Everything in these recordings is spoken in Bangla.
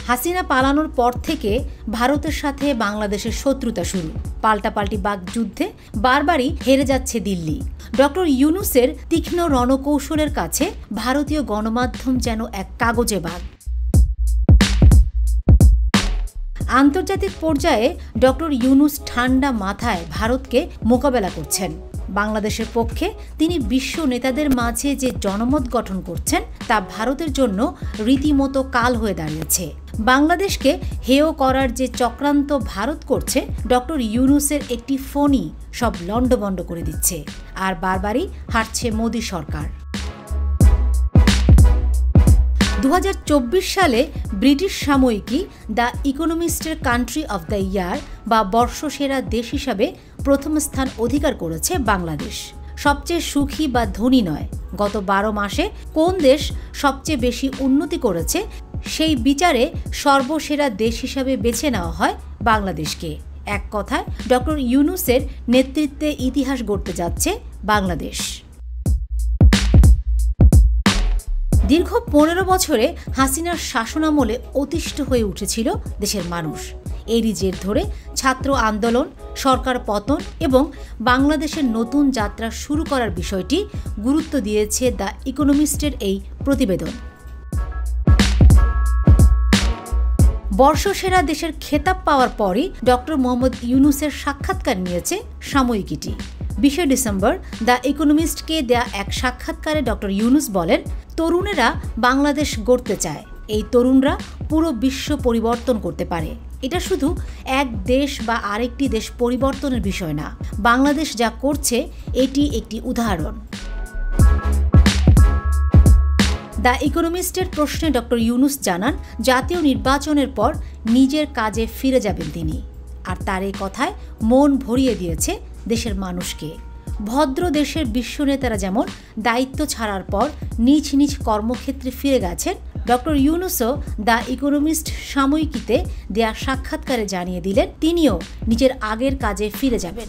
হাসিনা পালানোর পর থেকে ভারতের সাথে বাংলাদেশের শত্রুতা শুরু। পাল্টাপাল্টি বাকযুদ্ধে বারবারই হেরে যাচ্ছে দিল্লি। ডক্টর ইউনূসের তীক্ষ্ণ রণকৌশলের কাছে ভারতীয় গণমাধ্যম যেন এক কাগজে বাঘ। আন্তর্জাতিক পর্যায়ে ডক্টর ইউনূস ঠান্ডা মাথায় ভারতকে মোকাবেলা করছেন। বাংলাদেশের পক্ষে তিনি বিশ্ব নেতাদের মাঝে যে জনমত গঠন করছেন তা ভারতের জন্য রীতিমতো কাল হয়ে দাঁড়িয়েছে। বাংলাদেশকে হেয় করার যে চক্রান্ত ভারত করছে, ডক্টর ইউনূসের একটি ফোনই সব লণ্ডভণ্ড করে দিচ্ছে, আর বারবারই হারছে মোদি সরকার। 2024 সালে ব্রিটিশ সাময়িকী দ্য ইকোনমিস্টের কান্ট্রি অফ দ্য ইয়ার বা বর্ষসেরা দেশ হিসাবে প্রথম স্থান অধিকার করেছে বাংলাদেশ। সবচেয়ে সুখী বা ধনী নয়, গত 12 মাসে কোন দেশ সবচেয়ে বেশি উন্নতি করেছে সেই বিচারে সর্বসেরা দেশ হিসাবে বেছে নেওয়া হয় বাংলাদেশকে। এক কথায় ডক্টর ইউনূসের নেতৃত্বে ইতিহাস গড়তে যাচ্ছে বাংলাদেশ। দীর্ঘ 15 বছরে হাসিনার শাসনামলে অতিষ্ঠ হয়ে উঠেছিল দেশের মানুষ। এরই জের ধরে ছাত্র আন্দোলন, সরকার পতন এবং বাংলাদেশের নতুন যাত্রা শুরু করার বিষয়টি গুরুত্ব দিয়েছে দ্য ইকোনমিস্টের এই প্রতিবেদন। বর্ষসেরা দেশের খেতাব পাওয়ার পরই ডক্টর মোহাম্মদ ইউনূসের সাক্ষাৎকার নিয়েছে সাময়িকীটি। 20 ডিসেম্বর দ্য ইকোনমিস্টকে দেয়া এক সাক্ষাৎকারে ডক্টর ইউনূস বলেন, তরুণেরা বাংলাদেশ গড়তে চায়। এই তরুণরা পুরো বিশ্ব পরিবর্তন করতে পারে। এটা শুধু এক দেশ বা আরেকটি দেশ পরিবর্তনের বিষয় না, বাংলাদেশ যা করছে এটি একটি উদাহরণ। দ্য ইকোনমিস্টের প্রশ্নে ডক্টর ইউনূস জানান, জাতীয় নির্বাচনের পর নিজের কাজে ফিরে যাবেন তিনি। আর তার এই কথায় মন ভরিয়ে দিয়েছে দেশের মানুষকে। ভদ্র দেশের বিশ্ব নেতারা যেমন দায়িত্ব ছাড়ার পর নিজ নিজ কর্মক্ষেত্রে ফিরে গেছেন, ডক্টর ইউনূসও দ্য ইকোনমিস্ট সাময়িকীতে দেয়া সাক্ষাৎকারে জানিয়ে দিলেন তিনিও নিজের আগের কাজে ফিরে যাবেন।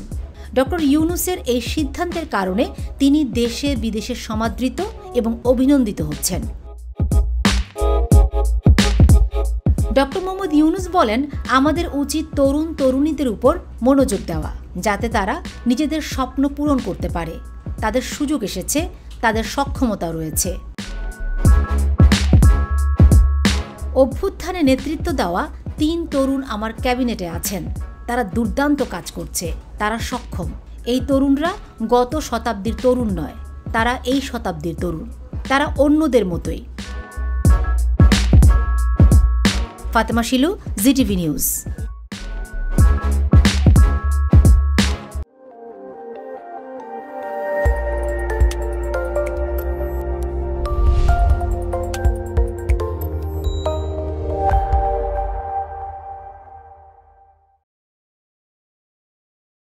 ডক্টর ইউনূসের এই সিদ্ধান্তের কারণে তিনি দেশে বিদেশে সমাদৃত এবং অভিনন্দিত হচ্ছেন। ডক্টর মোহাম্মদ ইউনূস বলেন, আমাদের উচিত তরুণ তরুণীদের উপর মনোযোগ দেওয়া, যাতে তারা নিজেদের স্বপ্ন পূরণ করতে পারে। তাদের সুযোগ এসেছে, তাদের সক্ষমতা রয়েছে। অভ্যুত্থানে নেতৃত্ব দেওয়া 3 তরুণ আমার ক্যাবিনেটে আছেন। তারা দুর্দান্ত কাজ করছে, তারা সক্ষম। এই তরুণরা গত শতাব্দীর তরুণ নয়, তারা এই শতাব্দীর তরুণ। তারা অন্যদের মতোই। Fatema Shilu, GTV news.